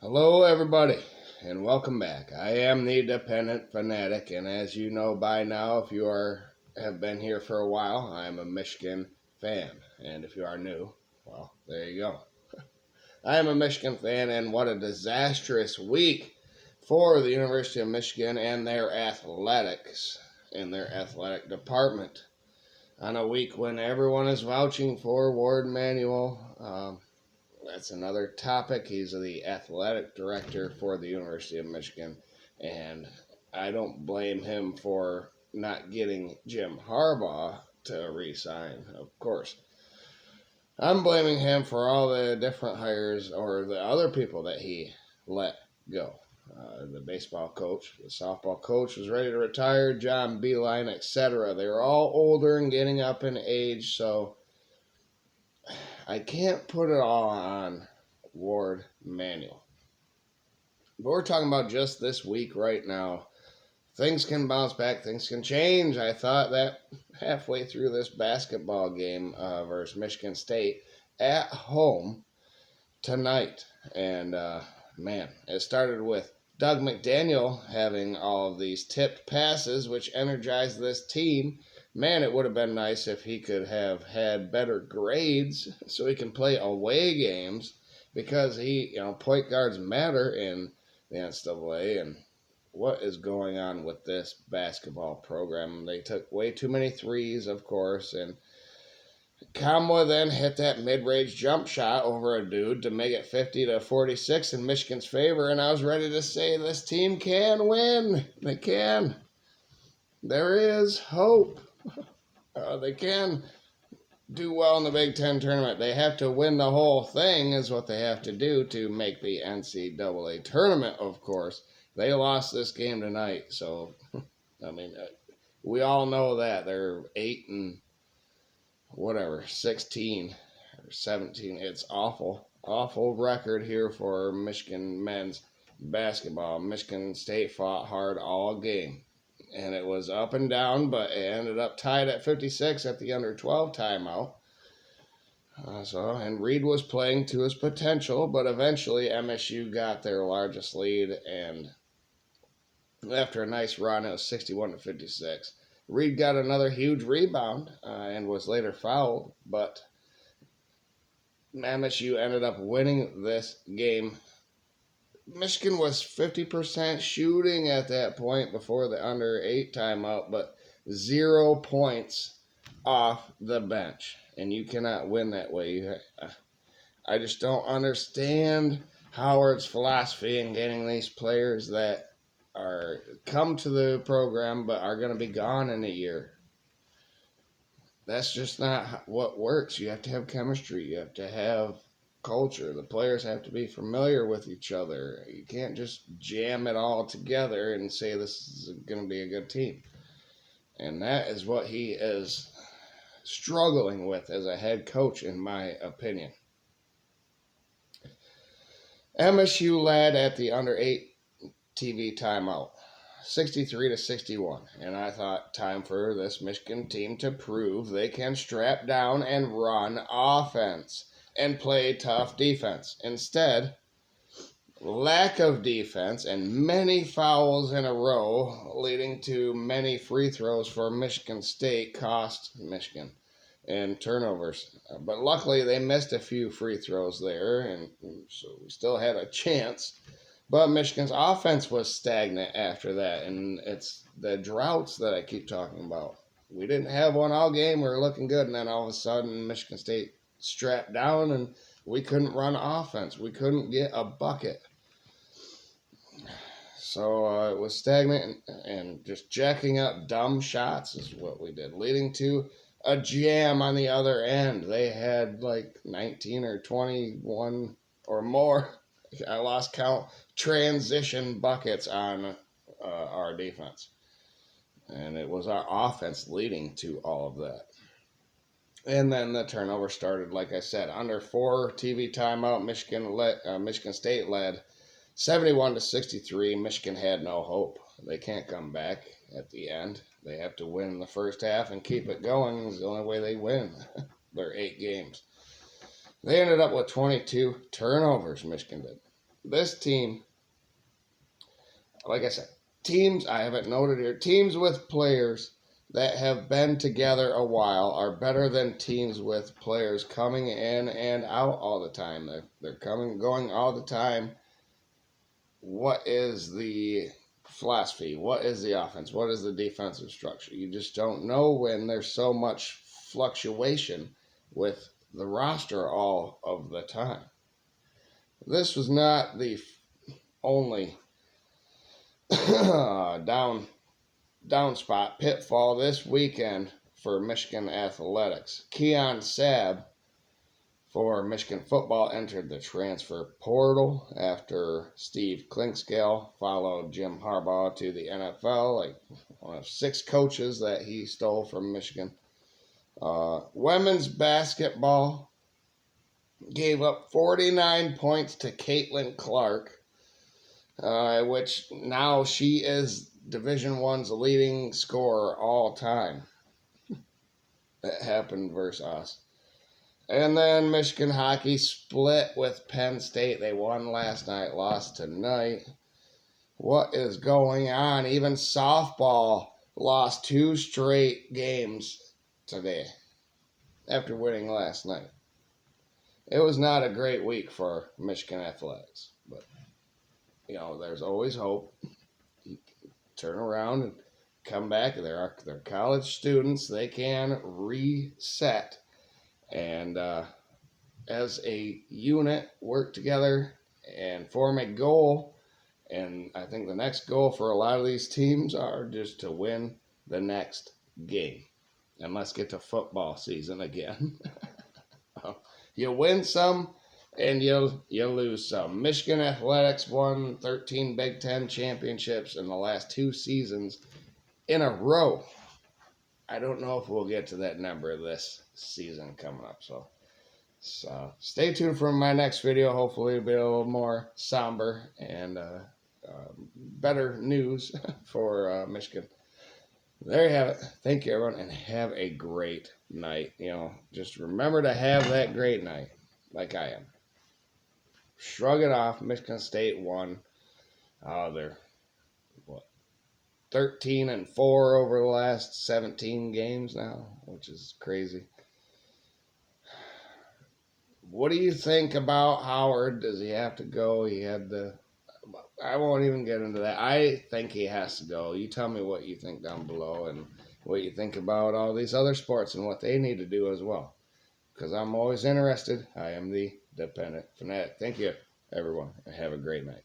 Hello, everybody, and welcome back. I am the Dependent Fanatic, and as you know by now, if you have been here for a while, I am a Michigan fan. And if you are new, well, there you go. I am a Michigan fan, and what a disastrous week for the University of Michigan and their athletics in their athletic department. On a week when everyone is vouching for Ward Manuel. That's another topic. He's the athletic director for the University of Michigan, and I don't blame him for not getting Jim Harbaugh to resign, of course. I'm blaming him for all the different hires or the other people that he let go. The baseball coach, the softball coach was ready to retire, John Beeline, etc. They were all older and getting up in age, so I can't put it all on Ward Manuel. But we're talking about just this week right now. Things can bounce back, things can change. I thought that halfway through this basketball game versus Michigan State at home tonight. And man, it started with Doug McDaniel having all of these tipped passes, which energized this team. Man, it would have been nice if he could have had better grades so he can play away games because point guards matter in the NCAA. And what is going on with this basketball program? They took way too many threes, of course, and Kamwa then hit that mid-range jump shot over a dude to make it 50-46 in Michigan's favor, and I was ready to say this team can win. They can. There is hope. They can do well in the Big Ten tournament. They have to win the whole thing is what they have to do to make the NCAA tournament, of course. They lost this game tonight, so, we all know that. They're 16 or 17. It's awful record here for Michigan men's basketball. Michigan State fought hard all game, and it was up and down, but it ended up tied at 56 at the under 12 timeout. And Reed was playing to his potential, but eventually MSU got their largest lead, and after a nice run, it was 61-56. Reed got another huge rebound and was later fouled, but MSU ended up winning this game. Michigan was 50% shooting at that point before the under 8 timeout, but 0 points off the bench. And you cannot win that way. I just don't understand Howard's philosophy in getting these players that are come to the program but are going to be gone in a year. That's just not what works. You have to have chemistry. You have to have culture. The players have to be familiar with each other. You can't just jam it all together and say this is going to be a good team. And that is what he is struggling with as a head coach, in my opinion. MSU led at the under 8 TV timeout, 63-61. And I thought, time for this Michigan team to prove they can strap down and run offense and play tough defense. Instead, lack of defense and many fouls in a row, leading to many free throws for Michigan State, cost Michigan and turnovers. But luckily, they missed a few free throws there, and so we still had a chance. But Michigan's offense was stagnant after that, and it's the droughts that I keep talking about. We didn't have one all game. We were looking good, and then all of a sudden, Michigan State strapped down, and we couldn't run offense. We couldn't get a bucket. So it was stagnant, and just jacking up dumb shots is what we did, leading to a jam on the other end. They had like 19 or 21 or more, I lost count, transition buckets on our defense. And it was our offense leading to all of that. And then the turnover started, like I said, under 4 TV timeout. Michigan State led 71-63. Michigan had no hope. They can't come back at the end. They have to win the first half and keep it going. It's the only way they win their 8 games. They ended up with 22 turnovers, Michigan did. this team, like I said, teams, I have it noted here, teams with players that have been together a while are better than teams with players coming in and out all the time. They're coming, going all the time. What is the philosophy? What is the offense? What is the defensive structure? You just don't know when there's so much fluctuation with the roster all of the time. This was not the only down spot pitfall this weekend for Michigan athletics. Keon Sabb for Michigan football entered the transfer portal after Steve Klinkscale followed Jim Harbaugh to the NFL, like one of 6 coaches that he stole from Michigan. Women's basketball gave up 49 points to Caitlin Clark, which now she is Division I's leading scorer all time. That happened versus us. And then Michigan hockey split with Penn State. They won last night, lost tonight. What is going on? Even softball lost 2 straight games today after winning last night. It was not a great week for Michigan athletics, but you know, there's always hope. You can turn around and come back. They're college students. They can reset and as a unit work together and form a goal. And I think the next goal for a lot of these teams are just to win the next game. And let's get to football season again. You win some and you lose some. Michigan athletics won 13 Big Ten championships in the last 2 seasons in a row. I don't know if we'll get to that number this season coming up. So stay tuned for my next video. Hopefully it'll be a little more somber and better news for Michigan. There you have it. Thank you, everyone, and have a great night. You know, just remember to have that great night, like I am. Shrug it off. Michigan State won. They're 13-4 over the last 17 games now, which is crazy. What do you think about Howard? Does he have to go? I won't even get into that. I think he has to go. You tell me what you think down below and what you think about all these other sports and what they need to do as well. Because I'm always interested. I am the Dependent Fanatic. Thank you, everyone, and have a great night.